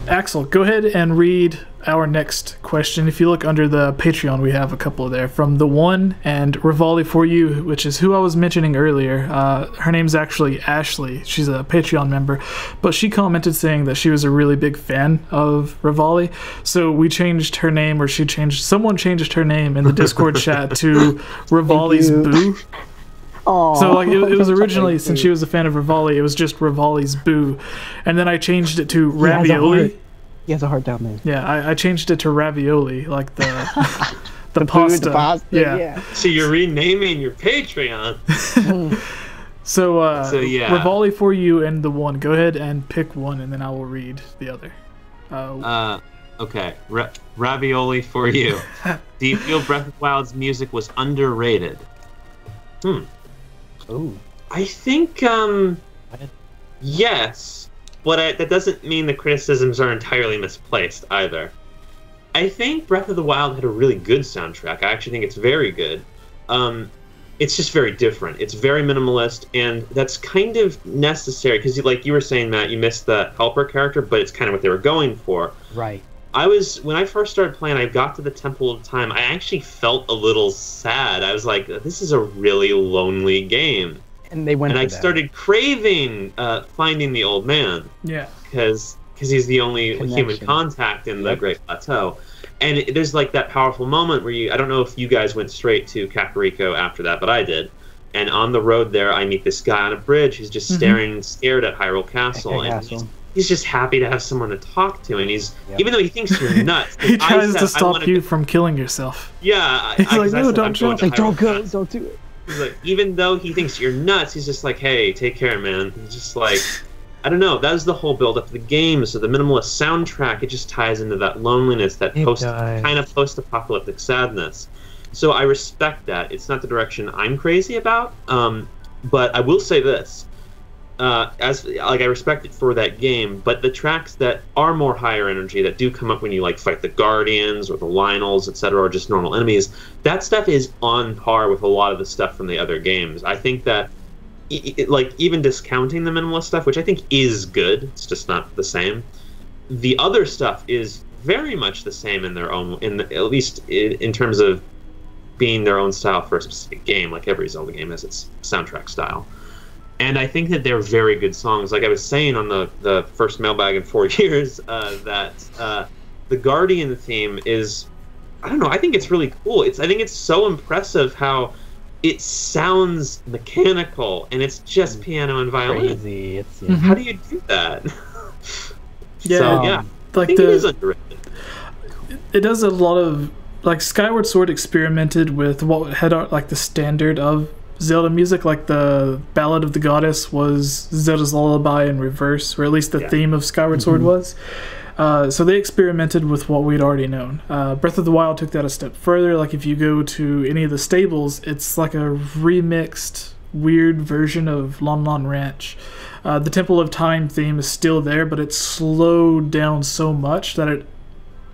Axel, go ahead and read our next question. If you look under the Patreon, we have a couple there from The One and Rivali For You, which is who I was mentioning earlier. Her name's actually Ashley. She's a Patreon member, but she commented saying that she was a really big fan of Rivali. So we changed her name, or someone changed her name in the Discord chat to Rivali's Boo. Aww. So like it was originally, since she was a fan of Rivali, it was just Rivali's Boo, and then I changed it to Ravioli. He has a heart down there. Yeah, I changed it to Ravioli, like the the pasta. The pasta. Yeah. So you're renaming your Patreon. So yeah, Rivali For You and The One. Go ahead and pick one, and then I will read the other. Okay. Ravioli For You. Do you feel Breath of the Wild's music was underrated? Ooh. I think yes, but that doesn't mean the criticisms are entirely misplaced either. I think Breath of the Wild had a really good soundtrack. I actually think it's very good. It's just very different. It's very minimalist, and that's kind of necessary because, like you were saying, Matt, you missed the helper character, but it's kind of what they were going for. Right. When I first started playing, I got to the Temple of Time. I actually felt a little sad. I was like, this is a really lonely game. And they went. And I started craving finding the old man. Yeah. Because he's the only human contact in the Great Plateau. And there's like that powerful moment where I don't know if you guys went straight to Kakariko after that, but I did. And on the road there, I meet this guy on a bridge who's just scared at Hyrule Castle. And he's just happy to have someone to talk to, and even though he thinks you're nuts, he tries to stop you from killing yourself. Yeah, he's like, no, don't jump. Like, don't go, don't do it. He's like, even though he thinks you're nuts, he's just like, hey, take care, man. He's just like, I don't know. That was the whole build up of the game. So the minimalist soundtrack, it just ties into that loneliness, that kind of post-apocalyptic sadness. So I respect that. It's not the direction I'm crazy about, but I will say this. I respect it for that game, but the tracks that are more higher energy, that do come up when you like fight the Guardians or the Lynels, etc., or just normal enemies, that stuff is on par with a lot of the stuff from the other games. I think that, like, even discounting the minimalist stuff, which I think is good, it's just not the same. The other stuff is very much the same in their own, at least in terms of being their own style for a specific game. Like every Zelda game has its soundtrack style. And I think that they're very good songs. Like I was saying on the first mailbag in 4 years, that the Guardian theme is, I don't know, I think it's really cool. I think it's so impressive how it sounds mechanical, and it's just piano and violin. Crazy. How do you do that? Yeah, I think it is underrated. It does a lot of, like, Skyward Sword experimented with what had like the standard of Zelda music, like the Ballad of the Goddess was Zelda's Lullaby in reverse, or at least the theme of Skyward Sword was. So they experimented with what we'd already known. Breath of the Wild took that a step further. Like if you go to any of the stables, it's like a remixed, weird version of Lon Lon Ranch. The Temple of Time theme is still there, but it's slowed down so much that it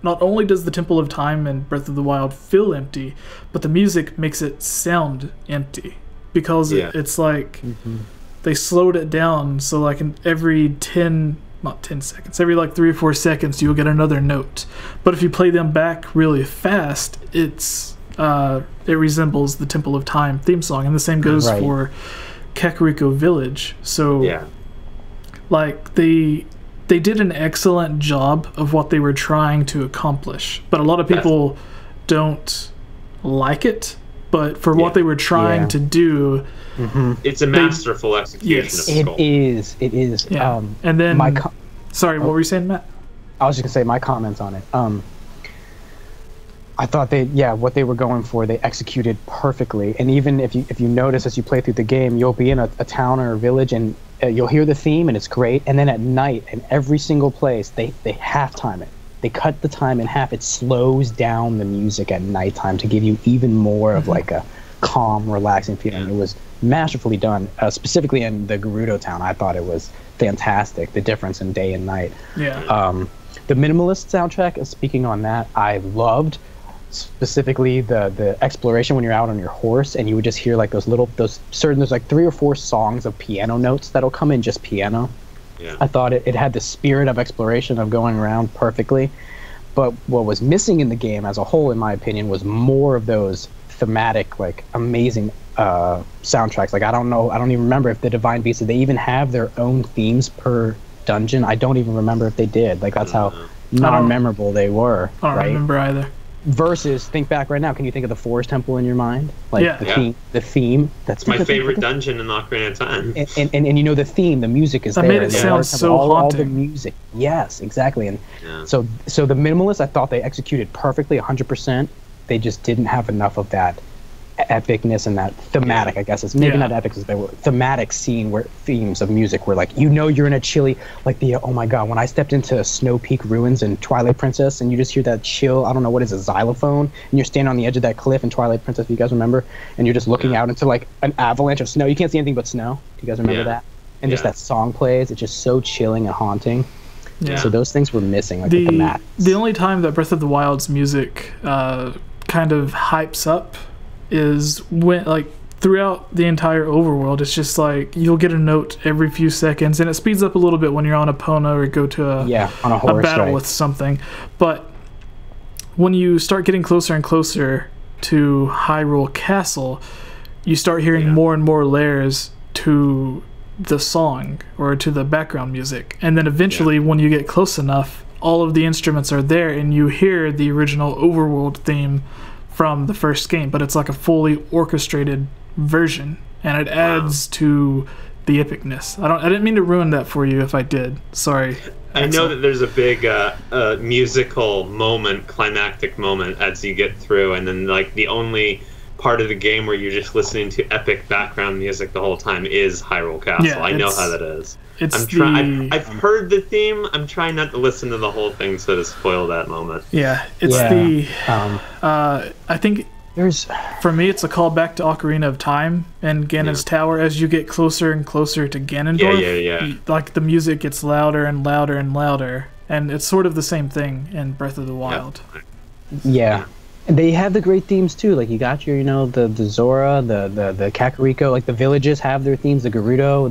not only does the Temple of Time and Breath of the Wild feel empty, but the music makes it sound empty. Because it's like they slowed it down, so like in every not 10 seconds, every like 3 or 4 seconds you'll get another note. But if you play them back really fast, it resembles the Temple of Time theme song, and the same goes for Kakariko Village. So like they did an excellent job of what they were trying to accomplish, but a lot of people don't like it. But for what they were trying to do, it's a masterful execution of Skull. It is. Yeah. And then, sorry, what were you saying, Matt? I was just gonna say my comments on it. I thought what they were going for, they executed perfectly. And even if you notice as you play through the game, you'll be in a town or a village, and you'll hear the theme, and it's great. And then at night, in every single place, they halftime it. They cut the time in half. It slows down the music at nighttime to give you even more of like a calm, relaxing feeling. It was masterfully done, specifically in the Gerudo town. I thought it was fantastic, the difference in day and night. The minimalist soundtrack, speaking on that, I loved specifically the exploration when you're out on your horse and you would just hear like there's like 3 or 4 songs of piano notes that'll come in just piano. Yeah. I thought it had the spirit of exploration of going around perfectly. But what was missing in the game as a whole, in my opinion, was more of those thematic, like, amazing soundtracks. Like, I don't even remember if the Divine Beasts, did they even have their own themes per dungeon? I don't even remember if they did. Like, that's how non-memorable they were. I don't remember either. Versus, think back right now, can you think of the Forest Temple in your mind? Like, the theme. That's my favorite dungeon in Ocarina of Time. And you know the theme, the music is that there. Made it sound so haunting. All the music. Yes, exactly. And so the Minimalists, I thought they executed perfectly, 100%. They just didn't have enough of that epicness and that thematic, I guess it's maybe not epic, but thematic scene where themes of music were like, you know, you're in a chilly, like the, oh my god, when I stepped into Snow Peak Ruins in Twilight Princess and you just hear that chill, I don't know what is a xylophone, and you're standing on the edge of that cliff in Twilight Princess, if you guys remember, and you're just looking out into like an avalanche of snow. You can't see anything but snow. Do you guys remember that? And just that song plays, it's just so chilling and haunting. So those things were missing, like the only time that Breath of the Wild's music kind of hypes up is when, like, throughout the entire overworld, it's just like you'll get a note every few seconds, and it speeds up a little bit when you're on Epona or go to on a horse, battle with something. But when you start getting closer and closer to Hyrule Castle, you start hearing more and more layers to the song or to the background music, and then eventually when you get close enough, all of the instruments are there and you hear the original overworld theme from the first game, but it's like a fully orchestrated version, and it adds to the epicness. I didn't mean to ruin that for you if I did. Sorry. I know that there's a big musical moment, climactic moment as you get through, and then like the only part of the game where you're just listening to epic background music the whole time is Hyrule Castle. Yeah, I know how that is. I've heard the theme. I'm trying not to listen to the whole thing so to spoil that moment. Yeah, I think for me it's a callback to Ocarina of Time and Ganon's Tower. As you get closer and closer to Ganondorf, like the music gets louder and louder and louder, and it's sort of the same thing in Breath of the Wild. And they have the great themes too. Like you got your, the Zora, the Kakariko. Like the villages have their themes. The Gerudo,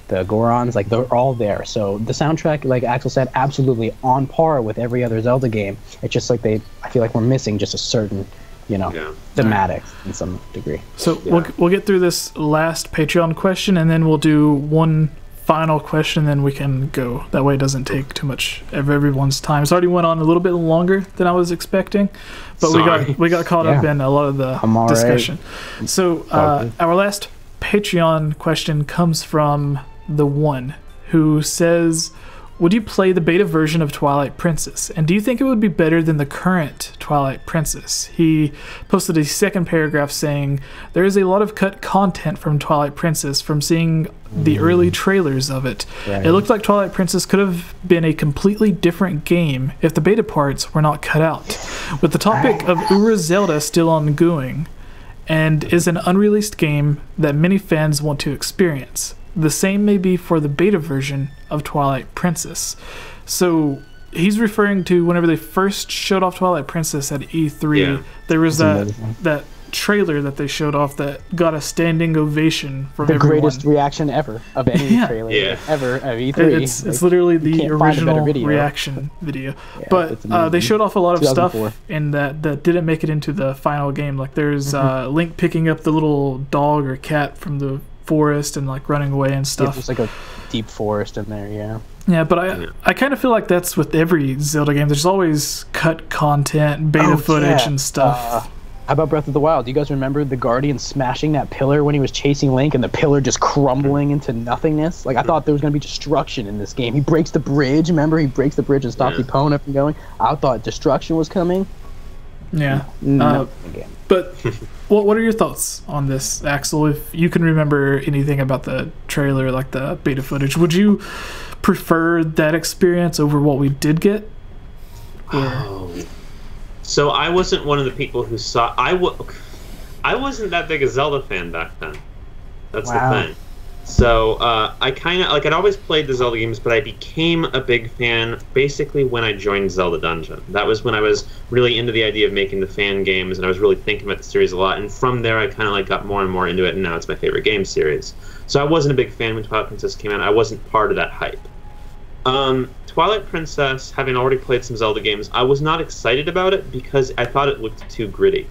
the Gorons, like they're all there. So the soundtrack, like Axel said, absolutely on par with every other Zelda game. It's just like I feel like we're missing just a certain, thematic in some degree. So we'll get through this last Patreon question, and then we'll do one final question, then we can go. That way it doesn't take too much of everyone's time. It's already went on a little bit longer than I was expecting, but we got caught up in a lot of the discussion. Right. So our last Patreon question comes from the one who says, would you play the beta version of Twilight Princess? And do you think it would be better than the current Twilight Princess? He posted a second paragraph saying, there is a lot of cut content from Twilight Princess from seeing the early trailers of it. Right. It looked like Twilight Princess could have been a completely different game if the beta parts were not cut out. With the topic of Ura Zelda still ongoing, and is an unreleased game that many fans want to experience. The same may be for the beta version of Twilight Princess. So he's referring to whenever they first showed off Twilight Princess at E3, there was that trailer that they showed off that got a standing ovation from everyone. The greatest reaction ever of any trailer ever of E3. It's literally the original reaction video. But they showed off a lot of stuff in that didn't make it into the final game. Like there's Link picking up the little dog or cat from the forest and like running away and stuff. There's like a deep forest in there, Yeah, but I kind of feel like that's with every Zelda game. There's always cut content, beta footage and stuff. How about Breath of the Wild? Do you guys remember the Guardian smashing that pillar when he was chasing Link and the pillar just crumbling into nothingness? Like, I thought there was going to be destruction in this game. He breaks the bridge. Remember? He breaks the bridge and stops Epona from going. I thought destruction was coming. Yeah. But what are your thoughts on this, Axel? If you can remember anything about the trailer, like the beta footage, would you prefer that experience over what we did get? So I wasn't one of the people who saw... I wasn't that big a Zelda fan back then. That's the thing. So I kind of... I'd always played the Zelda games, but I became a big fan basically when I joined Zelda Dungeon. That was when I was really into the idea of making the fan games, and I was really thinking about the series a lot. And from there, I kind of got more and more into it, and now it's my favorite game series. So I wasn't a big fan when Twilight Princess came out. I wasn't part of that hype. Twilight Princess, having already played some Zelda games, I was not excited about it because I thought it looked too gritty.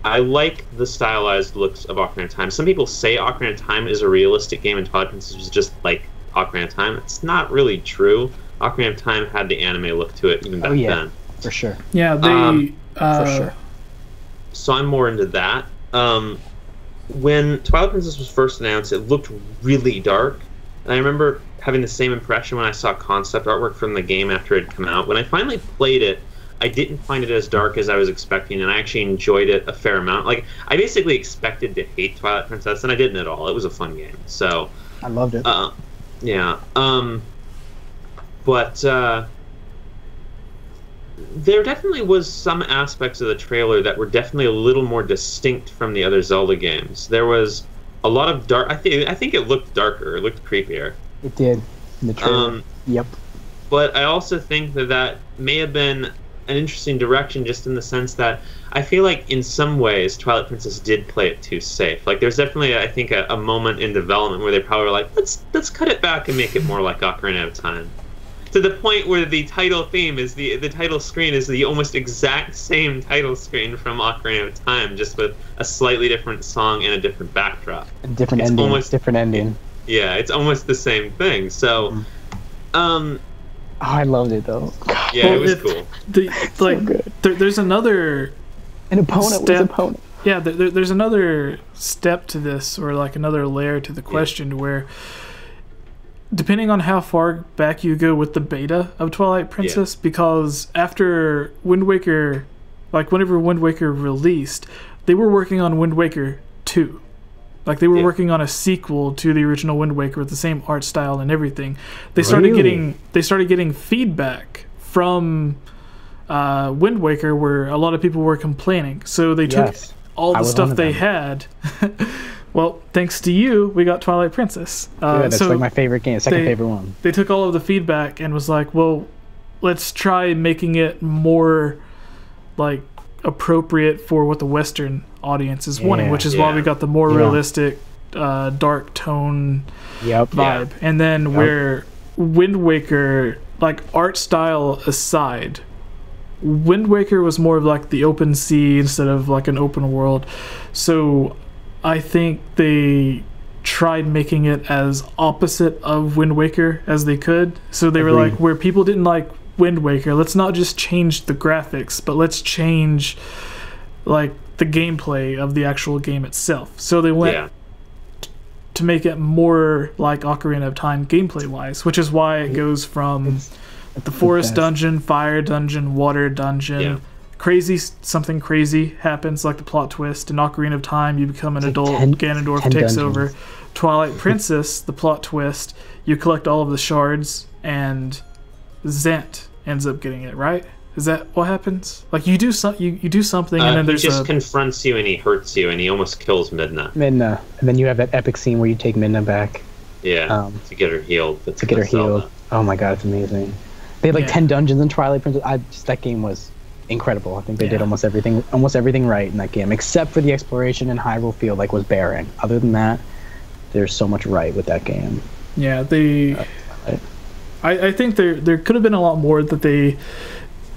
I like the stylized looks of Ocarina of Time. Some people say Ocarina of Time is a realistic game and Twilight Princess was just like Ocarina of Time. It's not really true. Ocarina of Time had the anime look to it even back then. For sure. Yeah, they... for sure. So I'm more into that. When Twilight Princess was first announced, it looked really dark. And I remember having the same impression when I saw concept artwork from the game after it had come out. When I finally played it, I didn't find it as dark as I was expecting, and I actually enjoyed it a fair amount. Like, I basically expected to hate Twilight Princess, and I didn't at all. It was a fun game. So I loved it. Yeah. But there definitely was some aspects of the trailer that were definitely a little more distinct from the other Zelda games. There was a lot of dark. I think it looked darker. It looked creepier. It did. In the trailer. Yep. But I also think that may have been an interesting direction, just in the sense that I feel like in some ways Twilight Princess did play it too safe. Like, there's definitely, I think, a moment in development where they probably were like, let's cut it back and make it more like Ocarina of Time. To the point where the title theme is the title screen is the almost exact same title screen from Ocarina of Time, just with a slightly different song and a different backdrop. A different ending. Almost different ending. Yeah, it's almost the same thing. So, I loved it though. God. Yeah, it was cool. So good. There's another an opponent step. Was opponent. Yeah, there's another step to this, or like another layer to the question, where depending on how far back you go with the beta of Twilight Princess, because after Wind Waker, like whenever Wind Waker released, they were working on Wind Waker 2. Like, they were working on a sequel to the original Wind Waker with the same art style and everything. They started getting feedback from Wind Waker where a lot of people were complaining. So they took all the stuff they had. Well, thanks to you, we got Twilight Princess. That's like my favorite game, second favorite one. They took all of the feedback and was like, well, let's try making it more like appropriate for what the Western audience is wanting, which is why we got the more realistic dark tone vibe. And then where Wind Waker, like art style aside, Wind Waker was more of like the open sea instead of like an open world. So I think they tried making it as opposite of Wind Waker as they could. So they were like, where people didn't like Wind Waker, let's not just change the graphics, but let's change like the gameplay of the actual game itself. So they went to make it more like Ocarina of Time gameplay wise, which is why it goes from the forest dungeon, fire dungeon, water dungeon. Something crazy happens, like the plot twist. In Ocarina of Time, you become an adult, Ganondorf takes over. Twilight Princess, the plot twist, you collect all of the shards, and Zant ends up getting it, right? Is that what happens? Like, you do you do something, and then there's he just confronts you, and he hurts you, and he almost kills Midna. And then you have that epic scene where you take Midna back. Yeah, to get her healed. To get her healed. Oh my god, it's amazing. They had like 10 dungeons in Twilight Princess. That game was incredible. I think they did almost everything right in that game, except for the exploration in Hyrule Field, like, was barren. Other than that, there's so much right with that game. Yeah, I think there could have been a lot more that they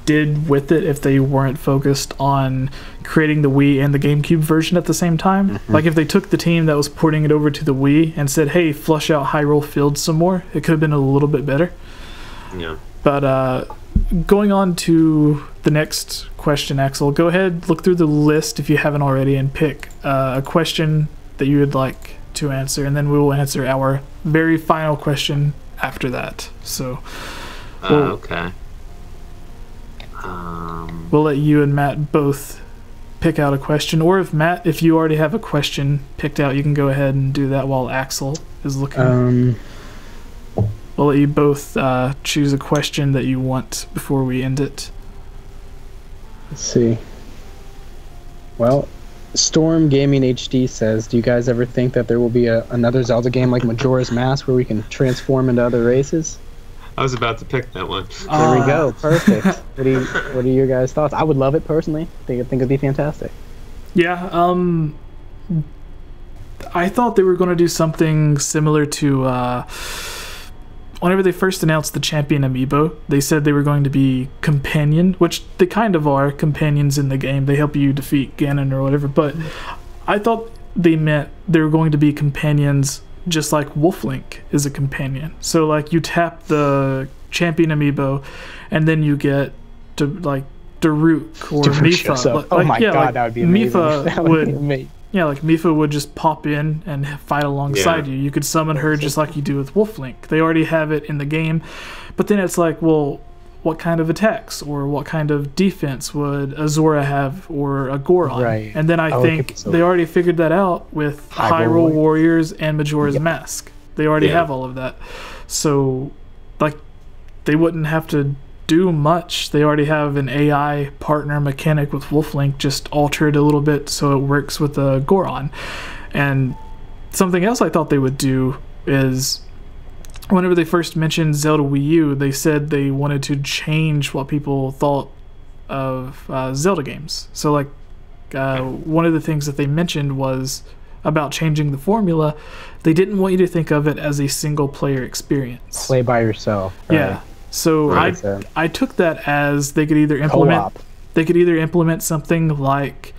did with it if they weren't focused on creating the Wii and the GameCube version at the same time. Like, if they took the team that was porting it over to the Wii and said, hey, flush out Hyrule Field some more, it could have been a little bit better. Yeah. But going on to the next question, Axel, go ahead, look through the list if you haven't already, and pick a question that you would like to answer, and then we will answer our very final question after that. So okay. We'll let you and Matt both pick out a question, or if you already have a question picked out, you can go ahead and do that while Axel is looking. We'll let you both choose a question that you want before we end it. Let's see. Well, Storm Gaming HD says, do you guys ever think that there will be another Zelda game like Majora's Mask where we can transform into other races? I was about to pick that one. There we go. Perfect. What are your guys' thoughts? I would love it personally. I think it'd be fantastic. Yeah. I thought they were going to do something similar to whenever they first announced the champion amiibo, they said they were going to be companion, which they kind of are companions in the game. They help you defeat Ganon or whatever, but I thought they meant they were going to be companions just like Wolflink is a companion. So like you tap the champion amiibo and then you get to like Daruk or Mipha. Oh my god, like that would be amazing. Mipha would yeah, like Mipha would just pop in and fight alongside you. You could summon her just like you do with Wolflink. They already have it in the game, but then it's like, well, what kind of attacks or what kind of defense would Azora have or a Goron? Right. And then I think they already figured that out with Hyrule Warriors and Majora's Mask. They already have all of that. So, like, they wouldn't have to do much. They already have an AI partner mechanic with Wolflink, just alter it a little bit so it works with a Goron. And something else I thought they would do is, whenever they first mentioned Zelda Wii U, they said they wanted to change what people thought of Zelda games. So, like, one of the things that they mentioned was about changing the formula. They didn't want you to think of it as a single-player experience. Play by yourself. Right? Yeah. So I took that as they could either implement something like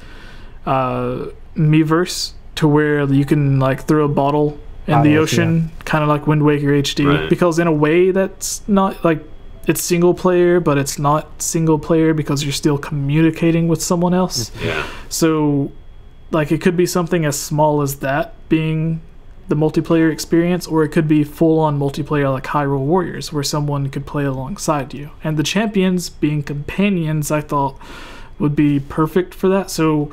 Miiverse, to where you can like throw a bottle in the ocean, kind of like Wind Waker HD, because in a way that's not like, it's single player, but it's not single player because you're still communicating with someone else. Yeah. So like it could be something as small as that being the multiplayer experience, or it could be full-on multiplayer like Hyrule Warriors, where someone could play alongside you. And the champions being companions, I thought would be perfect for that. So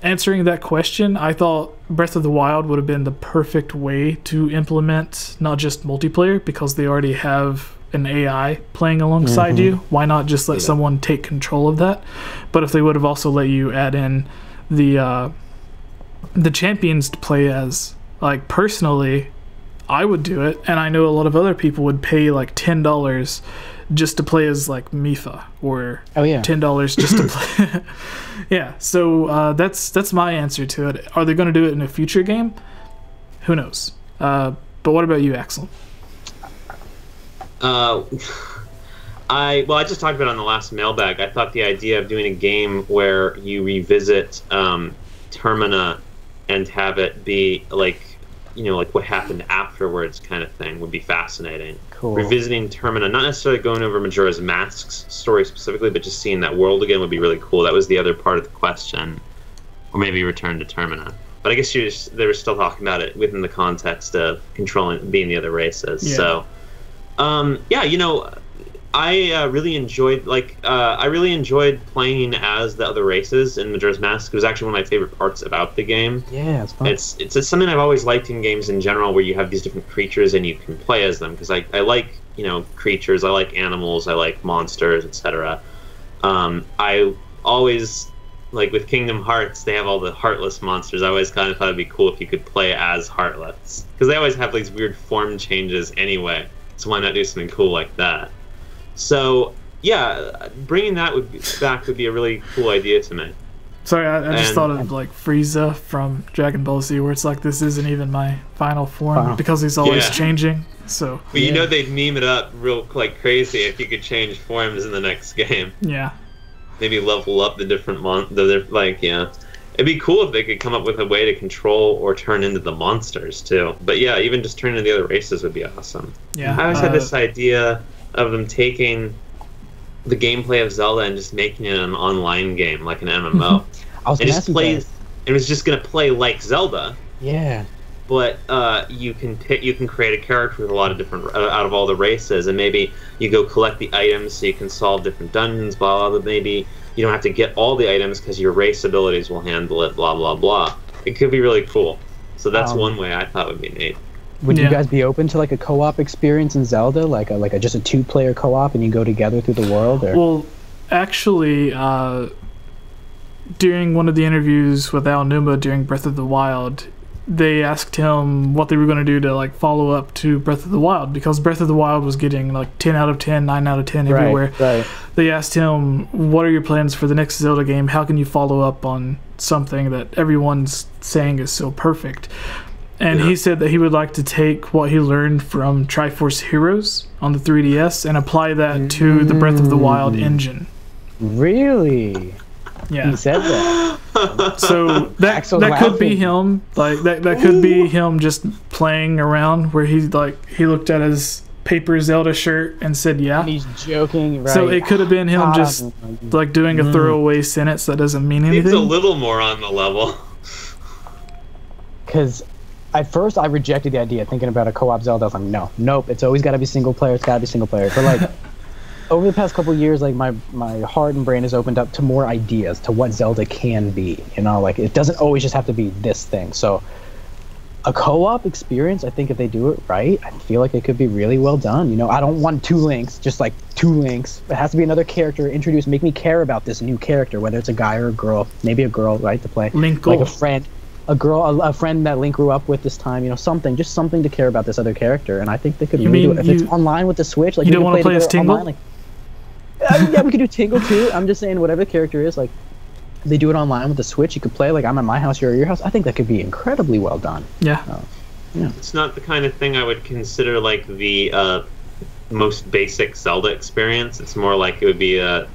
answering that question, I thought Breath of the Wild would have been the perfect way to implement not just multiplayer, because they already have an AI playing alongside you. Why not just let someone take control of that? But if they would have also let you add in the champions to play as, like, personally, I would do it, and I know a lot of other people would pay like $10 just to play as like Mipha, or $10 just to play. Yeah, so that's my answer to it. Are they going to do it in a future game? Who knows? But what about you, Axel? I just talked about it on the last mailbag. I thought the idea of doing a game where you revisit Termina and have it be like, you know, like what happened afterwards kind of thing would be fascinating. Cool. Revisiting Termina, not necessarily going over Majora's Mask's story specifically, but just seeing that world again would be really cool. That was the other part of the question. Or maybe return to Termina. But I guess they were still talking about it within the context of being the other races. Yeah. So, you know, I really enjoyed playing as the other races in Majora's Mask. It was actually one of my favorite parts about the game. Yeah, it's fun. It's something I've always liked in games in general, where you have these different creatures and you can play as them. Because I like, you know, creatures, I like animals, I like monsters, etc. I always, like with Kingdom Hearts, they have all the heartless monsters. I always kind of thought it'd be cool if you could play as Heartless, because they always have these weird form changes anyway. So why not do something cool like that? So, yeah, bringing that back would be a really cool idea to me. Sorry, I just thought of like Frieza from Dragon Ball Z, where it's like, this isn't even my final form, because he's always changing. So, but you know, they'd meme it up real like crazy if you could change forms in the next game. Yeah. Maybe level up the different It'd be cool if they could come up with a way to control or turn into the monsters too. But yeah, even just turning into the other races would be awesome. Yeah. I always had this idea of them taking the gameplay of Zelda and just making it an online game, like an MMO. It was just gonna play like Zelda. Yeah. But you can create a character with a lot of different out of all the races, and maybe you go collect the items so you can solve different dungeons. Blah blah. But maybe you don't have to get all the items because your race abilities will handle it. Blah blah blah. It could be really cool. So that's one way I thought would be neat. Would you guys be open to like a co-op experience in Zelda, like just a 2-player co-op, and you go together through the world? Or? Well, actually, during one of the interviews with Al Numa during Breath of the Wild, they asked him what they were going to do to like follow up to Breath of the Wild, because Breath of the Wild was getting like 10 out of 10, 9 out of 10 everywhere. Right. They asked him, what are your plans for the next Zelda game? How can you follow up on something that everyone's saying is so perfect? And he said that he would like to take what he learned from Triforce Heroes on the 3DS and apply that to the Breath of the Wild engine. Really? Yeah. He said that. So that could be him. Like that could be him just playing around where he looked at his paper Zelda shirt and said, "Yeah." And he's joking, right? So it could have been him just like doing a throwaway sentence that doesn't mean anything. It's a little more on the level. Because at first I rejected the idea, thinking about a co-op Zelda. I was like, nope. It's always got to be single player. It's got to be single player. But like over the past couple of years, like my heart and brain has opened up to more ideas to what Zelda can be. You know, like it doesn't always just have to be this thing. So a co-op experience, I think if they do it right, I feel like it could be really well done. You know, I don't want two links, just like two links. It has to be another character introduced, make me care about this new character, whether it's a guy or a girl, maybe a girl, right, to play. Link like a friend. A friend that Link grew up with this time, you know, something to care about this other character, and I think they could really do it. If it's online with the Switch, like you don't want to play as Tingle? Online, yeah, we could do Tingle too. I'm just saying, whatever the character is, like, they do it online with the Switch. You could play like I'm at my house, you're at your house. I think that could be incredibly well done. Yeah. Yeah. It's not the kind of thing I would consider like the most basic Zelda experience. It's more like it would be a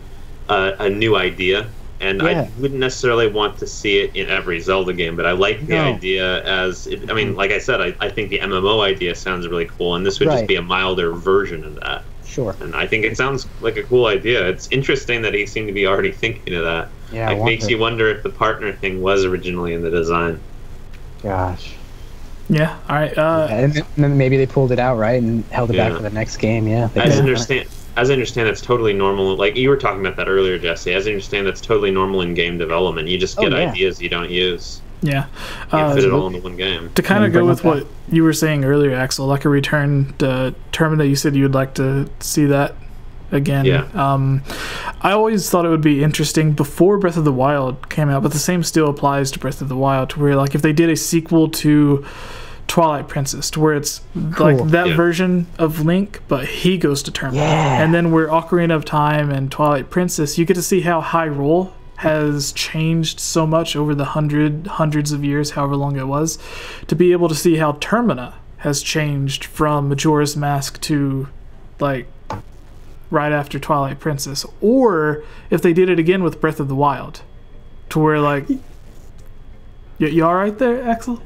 new idea. And I wouldn't necessarily want to see it in every Zelda game, but I like the idea as... I mean, like I said, I think the MMO idea sounds really cool, and this would just be a milder version of that. Sure. And I think it sounds like a cool idea. It's interesting that he seemed to be already thinking of that. Yeah, it makes you wonder if the partner thing was originally in the design. Gosh. Yeah, all right. And then maybe they pulled it out, right, and held it back for the next game, As I understand, that's totally normal. Like you were talking about that earlier, Jesse. As I understand, that's totally normal in game development. You just get ideas you don't use. Yeah. You fit it all into one game. To kind of go with what you were saying earlier, Axel, like a return to Termina, you said you would like to see that again. Yeah. I always thought it would be interesting before Breath of the Wild came out, but the same still applies to Breath of the Wild, to where like if they did a sequel to Twilight Princess, to where it's like that version of Link, but he goes to Termina. Yeah. And then where Ocarina of Time and Twilight Princess, you get to see how Hyrule has changed so much over the hundreds of years, however long it was, to be able to see how Termina has changed from Majora's Mask to like right after Twilight Princess. Or if they did it again with Breath of the Wild, to where like you all right there, Axel?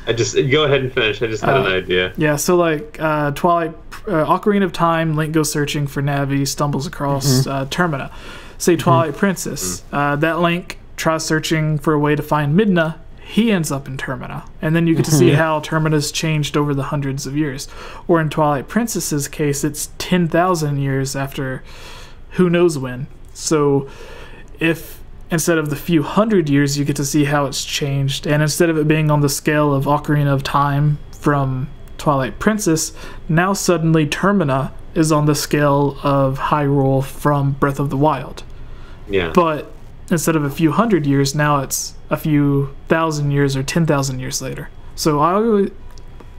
I just go ahead and finish. I just had an idea. Yeah, so like Ocarina of Time, Link goes searching for Navi, stumbles across Termina. Say Twilight Princess, that Link tries searching for a way to find Midna. He ends up in Termina, and then you get to see how Termina's changed over the hundreds of years. Or in Twilight Princess's case, it's 10,000 years after who knows when. So if instead of the few hundred years, you get to see how it's changed. And instead of it being on the scale of Ocarina of Time from Twilight Princess, now suddenly Termina is on the scale of Hyrule from Breath of the Wild. Yeah. But instead of a few hundred years, now it's a few thousand years or 10,000 years later. So I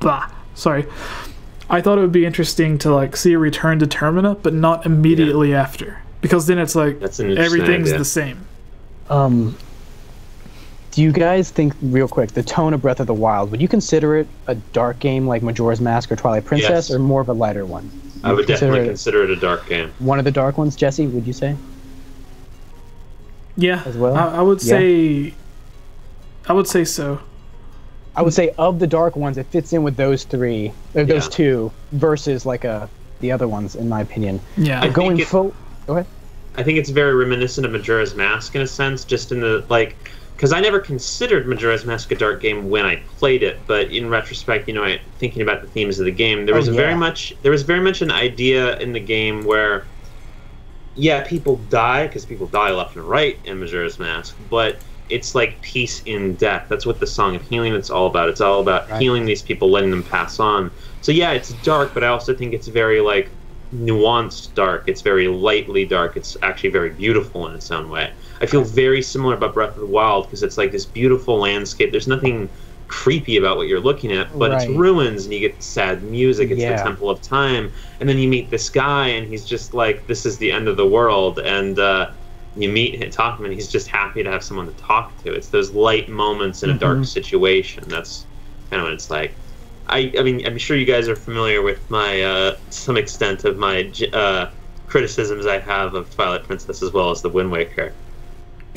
thought it would be interesting to like see a return to Termina, but not immediately after. Because then it's like everything's the same. Do you guys think, real quick, the tone of Breath of the Wild, would you consider it a dark game like Majora's Mask or Twilight Princess, or more of a lighter one? I would definitely consider it a dark game. One of the dark ones, Jesse, would you say? Yeah, as well. I would say. I would say so. I would say of the dark ones, it fits in with those three, or those two, versus like the other ones, in my opinion. Yeah. Go ahead. I think it's very reminiscent of Majora's Mask in a sense, just in the because I never considered Majora's Mask a dark game when I played it, but in retrospect, thinking about the themes of the game, there was very much an idea in the game where, people die because people die left and right in Majora's Mask, but it's like peace in death. That's what the Song of Healing is all about. It's all about healing these people, letting them pass on. So it's dark, but I also think it's very nuanced dark. It's very lightly dark. It's actually very beautiful in its own way. I feel very similar about Breath of the Wild because it's like this beautiful landscape. There's nothing creepy about what you're looking at, but it's ruins and you get sad music. It's the Temple of Time, and then you meet this guy and he's just like, this is the end of the world, and you talk to him and he's just happy to have someone to talk to. It's those light moments in a dark situation. That's kind of when it's like, I mean, I'm sure you guys are familiar with my some extent of my criticisms I have of Twilight Princess as well as the Wind Waker.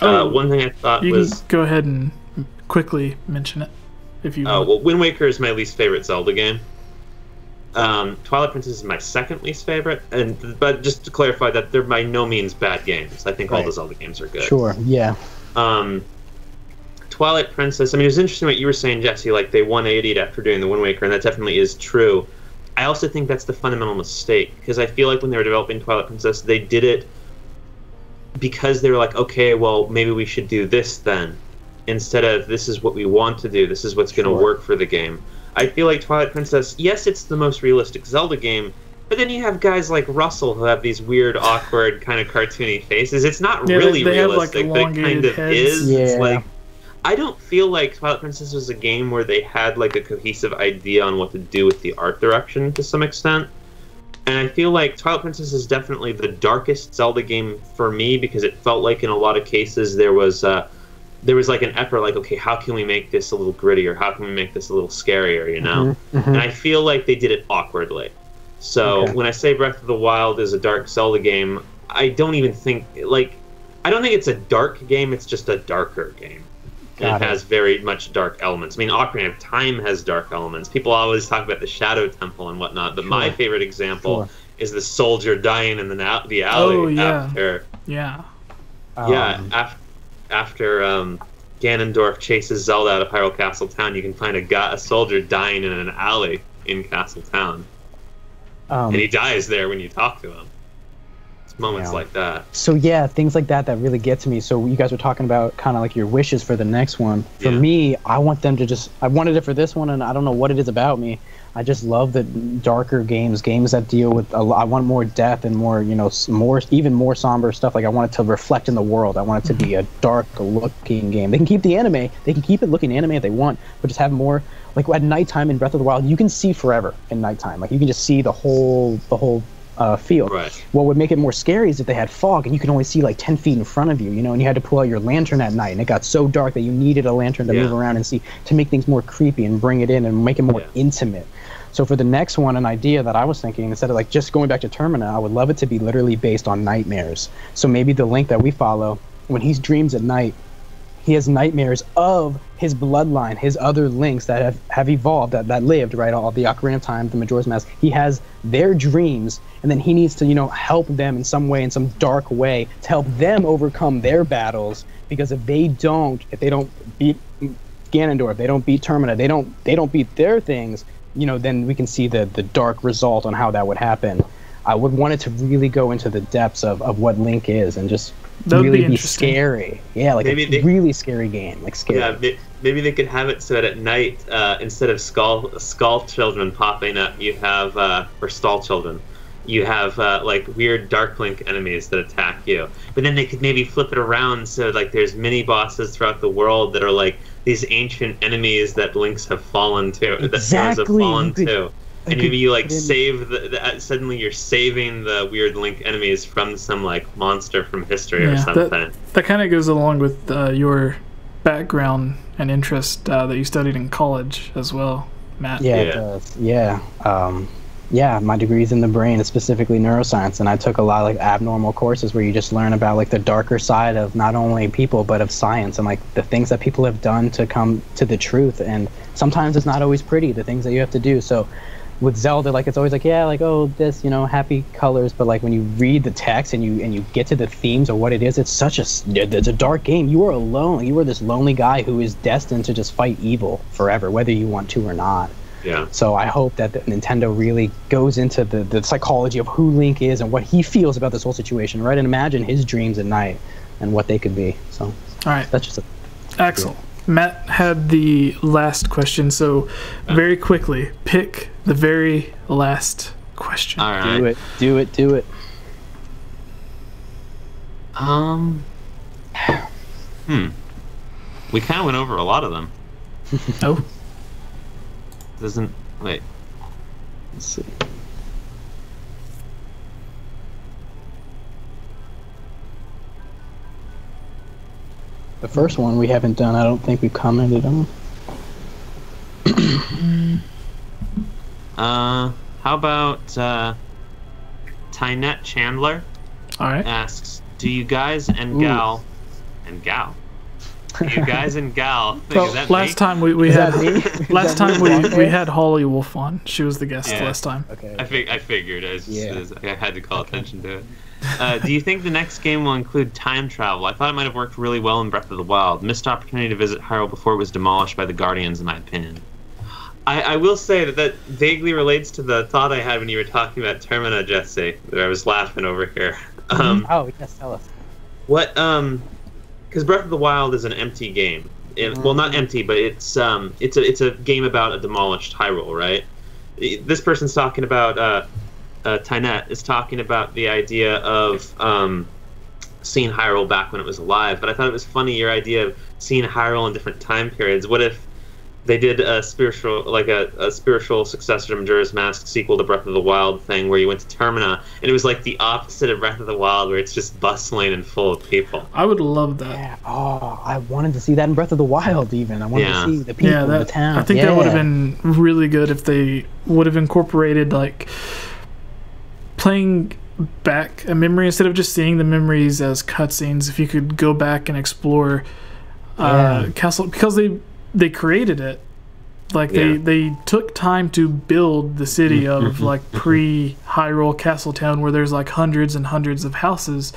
One thing I thought was... You can go ahead and quickly mention it, if you want. Well, Wind Waker is my least favorite Zelda game. Twilight Princess is my second least favorite, but just to clarify that they're by no means bad games. I think all the Zelda games are good. Sure, yeah. Twilight Princess, I mean, it was interesting what you were saying, Jesse, like they 180'd after doing the Wind Waker, and that definitely is true. I also think that's the fundamental mistake, because I feel like when they were developing Twilight Princess, they did it because they were like, okay, well, maybe we should do this then, instead of this is what we want to do, this is what's going to work for the game. I feel like Twilight Princess, yes, it's the most realistic Zelda game, but then you have guys like Russell who have these weird, awkward, kind of cartoony faces. It's not really realistic, but it kind of is. Yeah. It's like, I don't feel like Twilight Princess was a game where they had like a cohesive idea on what to do with the art direction to some extent. And I feel like Twilight Princess is definitely the darkest Zelda game for me, because it felt like in a lot of cases there was like an effort, like, okay, how can we make this a little grittier? How can we make this a little scarier, you know? And I feel like they did it awkwardly. So when I say Breath of the Wild is a dark Zelda game, I don't even think, like, I don't think it's a dark game, it's just a darker game. And it has very much dark elements. I mean, Ocarina of Time has dark elements. People always talk about the Shadow Temple and whatnot, but my favorite example is the soldier dying in the alley after... After Ganondorf chases Zelda out of Hyrule Castle Town, you can find a soldier dying in an alley in Castle Town. And he dies there when you talk to him. It's moments like that. So yeah, things like that really get to me. So you guys were talking about kind of like your wishes for the next one. For me, I want them to I wanted it for this one, and I don't know what it is about me. I just love the darker games that deal with I want more depth and more, you know, even more somber stuff. Like I want it to reflect in the world. I want it to be a dark looking game. They can keep the anime. They can keep it looking anime if they want, but just have more. Like at nighttime in Breath of the Wild, you can see forever in nighttime. Like you can just see the whole field. Right. What would make it more scary is if they had fog and you could only see like 10 feet in front of you, you know, and you had to pull out your lantern at night, and it got so dark that you needed a lantern to move around and see, to make things more creepy and bring it in and make it more intimate. So for the next one, an idea that I was thinking, instead of like just going back to Termina, I would love it to be literally based on nightmares. So maybe the Link that we follow, when he dreams at night, he has nightmares of his bloodline, his other Links that have evolved, that lived, right, all the Ocarina of Time, the Majora's Mask. He has their dreams, and then he needs to, you know, help them in some way, in some dark way, to help them overcome their battles, because if they don't beat Ganondorf, if they don't beat Termina, they don't beat their things, you know, then we can see the dark result on how that would happen. I would want it to really go into the depths of what Link is, and just really be scary. Yeah, like a really scary game, like scary. Yeah, maybe they could have it so that at night, instead of skull children popping up, you have or stall children, you have like weird Dark Link enemies that attack you. But then they could maybe flip it around so like there's mini bosses throughout the world that are like these ancient enemies that Links have fallen to, that Heroes have fallen to. And maybe you like save suddenly you're saving the weird Link enemies from some like monster from history or something. That kind of goes along with your background and interest that you studied in college as well, Matt. Yeah, it does. Yeah, my degree's in the brain, specifically neuroscience, and I took a lot of like abnormal courses where you just learn about like the darker side of not only people but of science, and like the things that people have done to come to the truth. And sometimes it's not always pretty, the things that you have to do. So with Zelda, like it's always like, yeah, like, oh, this, you know, happy colors, but like when you read the text and you get to the themes of what it is, it's a dark game. You are alone. You are this lonely guy who is destined to just fight evil forever, whether you want to or not. Yeah. So I hope that Nintendo really goes into the psychology of who Link is and what he feels about this whole situation, right? And imagine his dreams at night and what they could be. So, all right, that's just Axel. Matt had the last question, so very quickly, pick the very last question. All right. Do it. We kind of went over a lot of them. Oh. Wait. Let's see. The first one we haven't done. I don't think we commented on. How about Tynette Chandler? All right. Asks, do you guys and gal do you guys and gal think, Well, is that last me? time we had Holly Wolf on. She was the guest last time. Okay. I figured. I had to call attention to it. Do you think the next game will include time travel? I thought it might have worked really well in Breath of the Wild. Missed opportunity to visit Hyrule before it was demolished by the Guardians, in my opinion. I will say that vaguely relates to the thought I had when you were talking about Termina, Jesse. That I was laughing over here. Oh, yes, tell us. What? Because Breath of the Wild is an empty game. Well, not empty, but it's a game about a demolished Hyrule, right? This person's talking about Tynette is talking about the idea of seeing Hyrule back when it was alive. But I thought it was funny your idea of seeing Hyrule in different time periods. What if they did a spiritual successor to Majora's Mask sequel to Breath of the Wild thing where you went to Termina and it was like the opposite of Breath of the Wild where it's just bustling and full of people. I would love that. Yeah. Oh, I wanted to see that in Breath of the Wild even. I wanted to see the people, the town. I think that would have been really good if they would have incorporated like playing back a memory instead of just seeing the memories as cutscenes. If you could go back and explore Castle, because they created it, like they took time to build the city of like pre-Hyrule Castletown where there's like hundreds and hundreds of houses.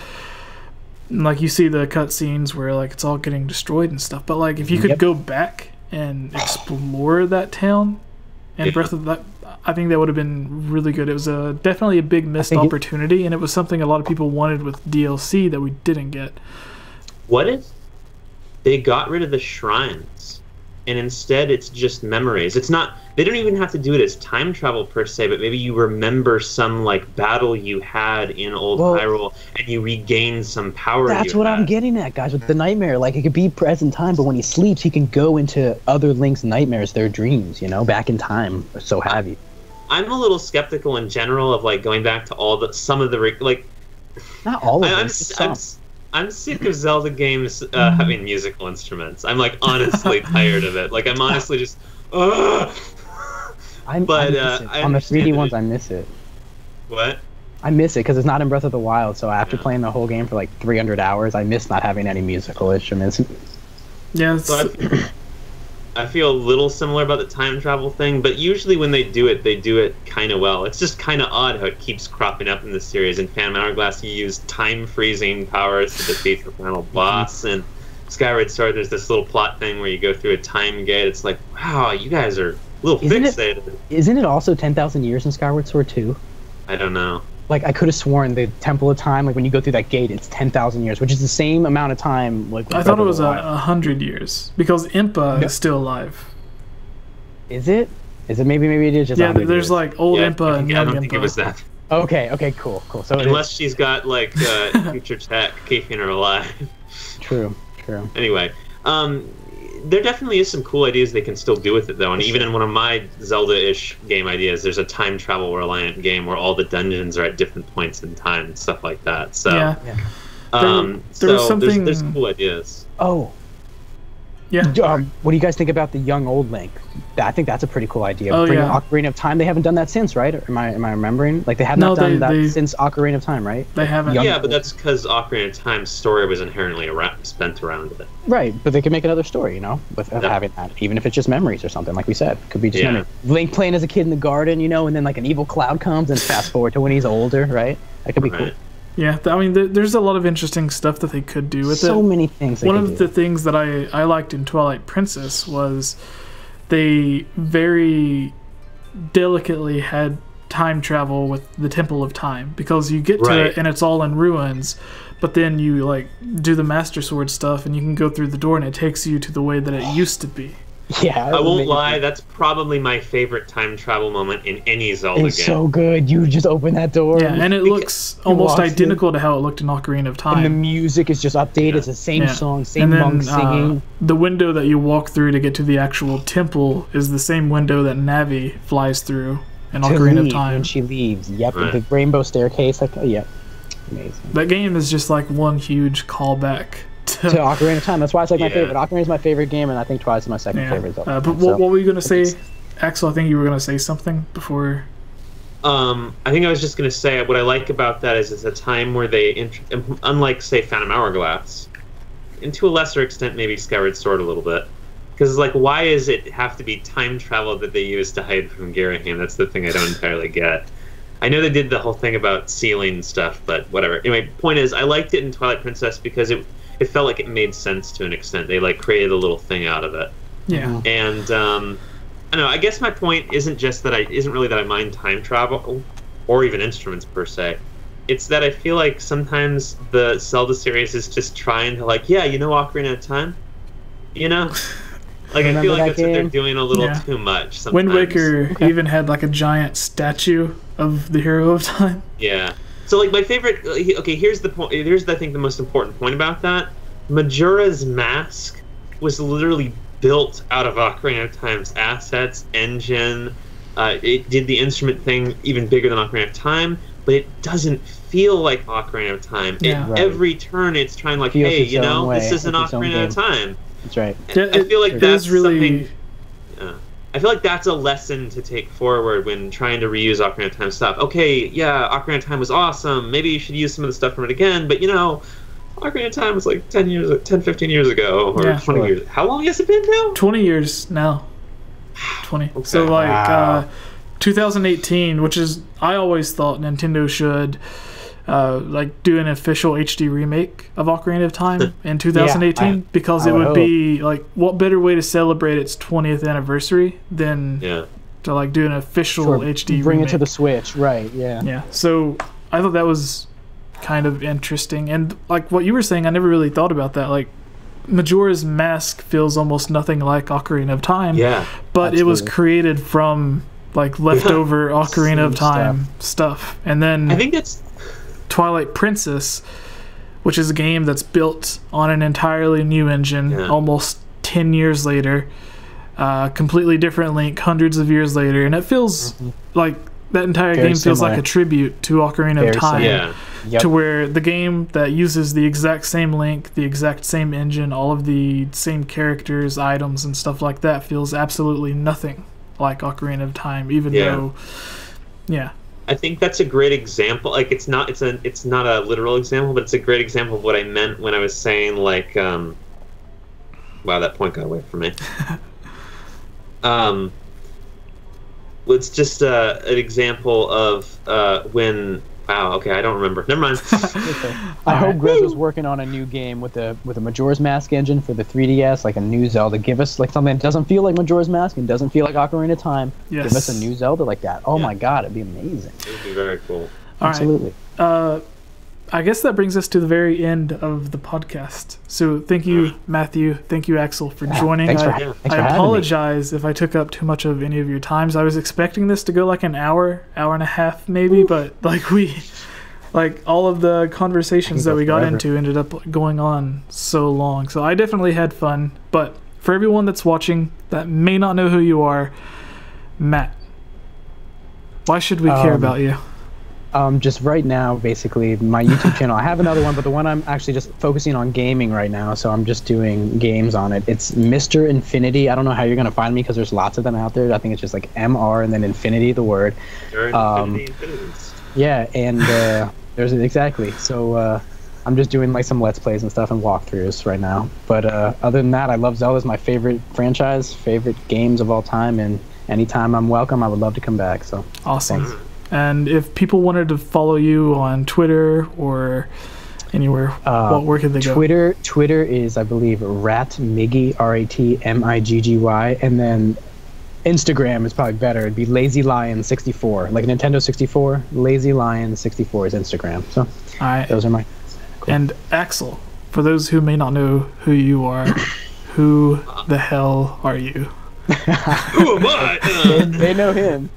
And, like you see the cutscenes where like it's all getting destroyed and stuff. But like if you could go back and explore that town and Breath of that, I think that would have been really good. It was definitely a big missed opportunity, and it was something a lot of people wanted with DLC that we didn't get. What if they got rid of the shrines and instead it's just memories? It's not, they don't even have to do it as time travel per se, but maybe you remember some like battle you had in old Hyrule and you regain some power. That's what I'm getting at, guys, with the nightmare. Like it could be present time, but when he sleeps he can go into other Link's nightmares, their dreams, you know, back in time, or so have you. I'm a little skeptical in general of like going back to some of the like not all of them. I'm sick of Zelda games having musical instruments. I'm like honestly tired of it. Like I'm honestly just. On the 3D ones, I miss it. What? I miss it because it's not in Breath of the Wild. So after playing the whole game for like 300 hours, I miss not having any musical instruments. Yeah. So I feel a little similar about the time travel thing, but usually when they do it kind of well. It's just kind of odd how it keeps cropping up in the series. In Phantom Hourglass, you use time freezing powers to defeat the final boss, and Skyward Sword, there's this little plot thing where you go through a time gate. It's like, wow, you guys are a little fixated. Isn't it also 10,000 years in Skyward Sword too? I don't know. Like, I could have sworn the Temple of Time, like when you go through that gate, it's 10,000 years, which is the same amount of time. Like I thought it was 100 years because Impa is still alive. Is it? Is it? Maybe it is just. Yeah, there's like old Impa and young Impa. I don't think it was that. Okay, cool. So unless she's got like future tech keeping her alive. True. Anyway, there definitely is some cool ideas they can still do with it, though. And even in one of my Zelda-ish game ideas, there's a time travel reliant game where all the dungeons are at different points in time and stuff like that. So, there's cool ideas. Oh. Yeah. What do you guys think about the young old Link? I think that's a pretty cool idea. Bringing Ocarina of Time. They haven't done that since, right? Or am I remembering? Like they have not done that since Ocarina of Time, right? They haven't. But that's because Ocarina of Time's story was inherently spent around it. Right, but they could make another story, you know, with having that, even if it's just memories or something. Like we said, could be just memories. Link playing as a kid in the garden, you know, and then like an evil cloud comes and fast forward to when he's older, right? That could be cool. Yeah, I mean, there's a lot of interesting stuff that they could do with it. So many things. One of the things that I liked in Twilight Princess was they very delicately had time travel with the Temple of Time, because you get to it and it's all in ruins, but then you like do the Master Sword stuff and you can go through the door and it takes you to the way that it used to be. Yeah, I won't lie, that's probably my favorite time travel moment in any Zelda game. It's so good. You just open that door. Yeah, and it looks almost identical to how it looked in Ocarina of Time. And the music is just updated. It's the same song, same monk singing. The window that you walk through to get to the actual temple is the same window that Navi flies through in Ocarina of Time. When she leaves. Yep, the rainbow staircase. Like, amazing. That game is just like one huge callback to Ocarina of Time. That's why it's like my favorite. Ocarina is my favorite game, and I think Twilight is my second favorite. But what were you going to say, Axel, I think you were going to say something before. I think I was just going to say what I like about that is it's a time where they, unlike, say, Phantom Hourglass, and to a lesser extent maybe Skyward Sword a little bit, because like, why is it have to be time travel that they use to hide from Garaham? That's the thing I don't entirely get. I know they did the whole thing about sealing stuff, but whatever. Anyway, point is, I liked it in Twilight Princess because it felt like it made sense to an extent. They like created a little thing out of it. Yeah. And I don't know. I guess my point isn't really that I mind time travel or even instruments per se. It's that I feel like sometimes the Zelda series is just trying to like, yeah, you know, Ocarina of Time, you know. Like, I feel like that's what they're doing a little too much sometimes. Wind Waker even had like a giant statue of the hero of time. Yeah. So like my favorite. Okay, here's the point. Here's I think the most important point about that. Majora's Mask was literally built out of Ocarina of Time's assets, engine. It did the instrument thing even bigger than Ocarina of Time, but it doesn't feel like Ocarina of Time. Yeah. Every turn, it's trying like, hey, you know, this is an Ocarina of Time. That's right. I feel like that's really something. I feel like that's a lesson to take forward when trying to reuse Ocarina of Time stuff. Okay, yeah, Ocarina of Time was awesome. Maybe you should use some of the stuff from it again, but you know, Ocarina of Time was like 10, 15 years ago, or 20 years. How long has it been now? 20 years now. 20. Okay. So like 2018, which is, I always thought Nintendo should like do an official HD remake of Ocarina of Time in 2018 because it would be like, what better way to celebrate its 20th anniversary than to like do an official HD bring remake. it to the Switch, right? Yeah. So I thought that was kind of interesting, and like what you were saying, I never really thought about that. Like Majora's Mask feels almost nothing like Ocarina of Time, but it was created from like leftover Ocarina of Time stuff. And then I think that's Twilight Princess, which is a game that's built on an entirely new engine almost 10 years later, completely different Link hundreds of years later, and it feels like that entire game feels like a tribute to Ocarina of Time. To where the game that uses the exact same Link, the exact same engine, all of the same characters, items, and stuff like that feels absolutely nothing like Ocarina of Time, even though, I think that's a great example. Like, it's not a literal example, but it's a great example of what I meant when I was saying, like, wow, that point got away from me. It's just an example of when. Wow. Okay, I don't remember. Never mind. I hope Grezza's working on a new game with a Majora's Mask engine for the 3DS, like a new Zelda. Give us like something that doesn't feel like Majora's Mask and doesn't feel like Ocarina of Time. Give us a new Zelda like that. Oh my God, it'd be amazing. It would be very cool. Absolutely. I guess that brings us to the very end of the podcast. So thank you, Matthew. Thank you, Axel, for joining. Thanks for I apologize if I took up too much of any of your times. I was expecting this to go like an hour and a half maybe, but like all of the conversations that we got into ended up going on so long. So I definitely had fun. But for everyone that's watching that may not know who you are, Matt, why should we care about you? Just right now, basically, my YouTube channel. I have another one, but the one I'm actually just focusing on gaming right now, so I'm just doing games on it. It's Mr. Infinity. I don't know how you're going to find me because there's lots of them out there. I think it's just like MR and then Infinity, the word. Yeah, and there's exactly. So I'm just doing like some Let's Plays and stuff and walkthroughs right now. But other than that, I love Zelda. It's my favorite franchise, favorite games of all time, and anytime I'm welcome, I would love to come back. So awesome. Thanks. And if people wanted to follow you on Twitter or anywhere, where could they go? Twitter is, I believe, Ratmiggy, RATMIGGY, and then Instagram is probably better. It'd be Lazy Lion 64, like Nintendo 64. Lazy Lion 64 is Instagram. So, those are my. Cool. And Axel, for those who may not know who you are, who the hell are you? Who am I? They know him.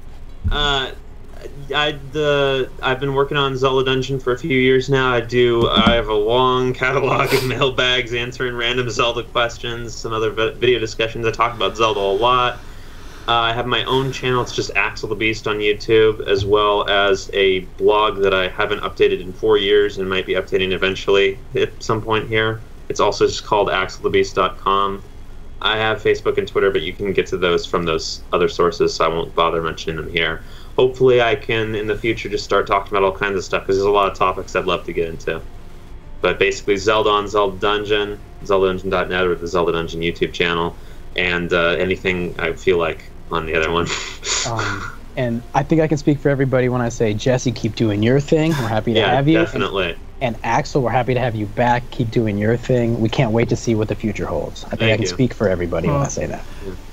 I've been working on Zelda Dungeon for a few years now. I have a long catalog of mailbags answering random Zelda questions, some other video discussions. I talk about Zelda a lot. I have my own channel. It's just Axel the Beast on YouTube, as well as a blog that I haven't updated in 4 years and might be updating eventually at some point here. It's also just called axelthebeast.com. I have Facebook and Twitter, but you can get to those from those other sources, so I won't bother mentioning them here. Hopefully I can, in the future, just start talking about all kinds of stuff, because there's a lot of topics I'd love to get into. But basically, Zelda on Zelda Dungeon, ZeldaDungeon.net, or the Zelda Dungeon YouTube channel, and anything I feel like on the other one. And I think I can speak for everybody when I say, Jesse, keep doing your thing. We're happy to have you. Definitely. And Axel, we're happy to have you back. Keep doing your thing. We can't wait to see what the future holds. I think I can speak for everybody when I say that.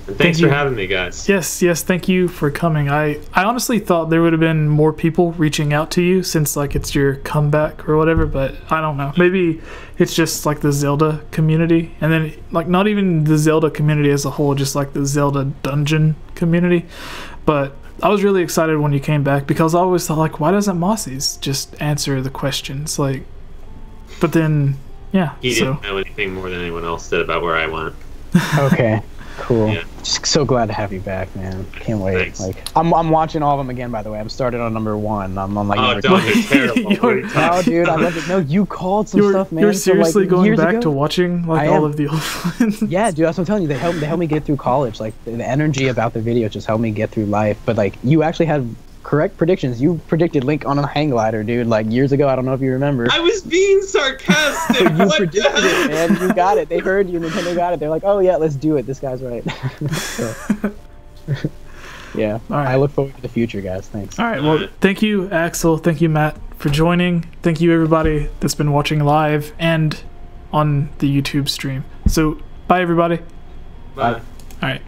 And thanks for having me, guys. Yes, thank you for coming. I honestly thought there would have been more people reaching out to you since like it's your comeback or whatever, but I don't know. Maybe it's just like the Zelda community, and then like not even the Zelda community as a whole, just like the Zelda Dungeon community. But I was really excited when you came back because I always thought, like, why doesn't Mossy's just answer the questions? Like, but then, yeah. He didn't know anything more than anyone else did about where I went. Okay, cool. Yeah. Just so glad to have you back, man. Can't wait. Thanks. Like, I'm watching all of them again, by the way. I'm started on number 1. I'm on like. Oh, don't be terrible. Oh, dude, I love it. No, you called some stuff, man. You're seriously so, like, going back ago, to watching like all of the old ones. Yeah, dude, that's what I'm telling you. They helped me get through college. Like the energy about the video just helped me get through life. But like, you actually had correct predictions. You predicted Link on a hang glider, dude. Like years ago. I don't know if you remember. I was being sarcastic. You predicted it, man. You got it. They heard you. Nintendo got it. They're like, oh yeah, let's do it. This guy's right. Yeah. All right. I look forward to the future, guys. Thanks. All right. Well, thank you, Axel. Thank you, Matt, for joining. Thank you, everybody that's been watching live and on the YouTube stream. So, bye, everybody. Bye. All right.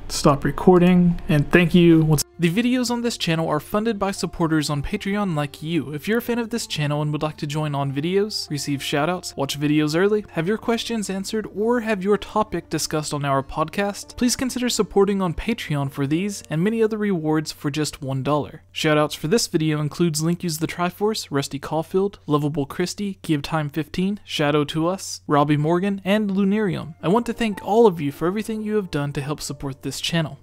Stop recording, and thank you. The videos on this channel are funded by supporters on Patreon like you. If you're a fan of this channel and would like to join on videos, receive shoutouts, watch videos early, have your questions answered, or have your topic discussed on our podcast, please consider supporting on Patreon for these and many other rewards for just $1. Shoutouts for this video includes Link Use the Triforce, Rusty Caulfield, Lovable Christy, Give Time 15, Shadow to Us, Robbie Morgan, and Lunarium. I want to thank all of you for everything you have done to help support this channel.